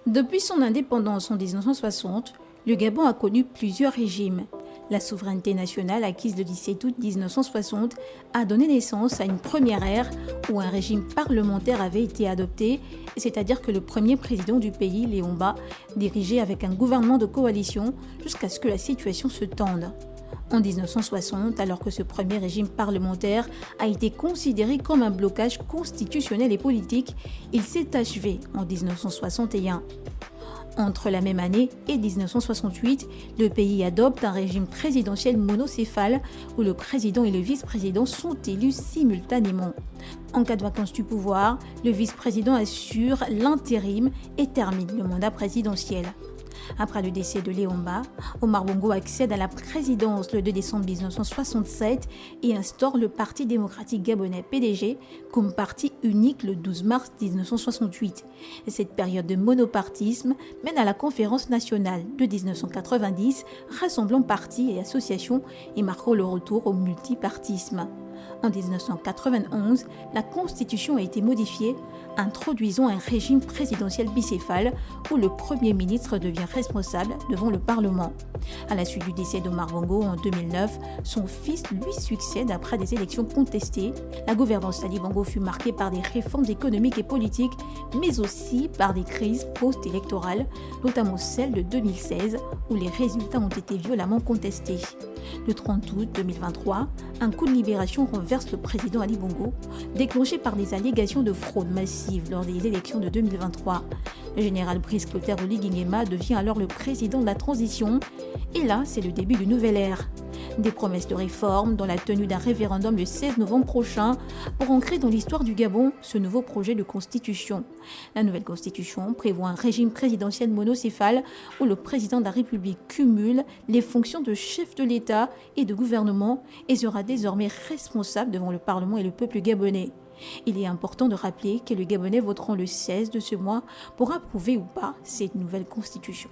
Depuis son indépendance en 1960, le Gabon a connu plusieurs régimes. La souveraineté nationale acquise le 17 août 1960 a donné naissance à une première ère où un régime parlementaire avait été adopté, c'est-à-dire que le premier président du pays, Léon Mba, dirigeait avec un gouvernement de coalition jusqu'à ce que la situation se tende. En 1960, alors que ce premier régime parlementaire a été considéré comme un blocage constitutionnel et politique, il s'est achevé en 1961. Entre la même année et 1968, le pays adopte un régime présidentiel monocéphale où le président et le vice-président sont élus simultanément. En cas de vacance du pouvoir, le vice-président assure l'intérim et termine le mandat présidentiel. Après le décès de Léon Mba, Omar Bongo accède à la présidence le 2 décembre 1967 et instaure le Parti démocratique gabonais PDG comme parti unique le 12 mars 1968. Cette période de monopartisme mène à la conférence nationale de 1990, rassemblant partis et associations et marquant le retour au multipartisme. En 1991, la Constitution a été modifiée, introduisant un régime présidentiel bicéphale où le Premier ministre devient responsable devant le Parlement. À la suite du décès d'Omar Bongo en 2009, son fils lui succède après des élections contestées. La gouvernance d'Ali Bongo fut marquée par des réformes économiques et politiques, mais aussi par des crises post-électorales, notamment celle de 2016 où les résultats ont été violemment contestés. Le 30 août 2023, un coup de libération renverse le président Ali Bongo, déclenché par des allégations de fraude massive lors des élections de 2023. Le général Brice Clotaire Oligui Nguema devient alors le président de la transition. Et là, c'est le début d'une nouvelle ère. Des promesses de réforme dans la tenue d'un référendum le 16 novembre prochain pour ancrer dans l'histoire du Gabon ce nouveau projet de constitution. La nouvelle constitution prévoit un régime présidentiel monocéphale où le président de la République cumule les fonctions de chef de l'État et de gouvernement et sera désormais responsable devant le Parlement et le peuple gabonais. Il est important de rappeler que les Gabonais voteront le 16 de ce mois pour approuver ou pas cette nouvelle constitution.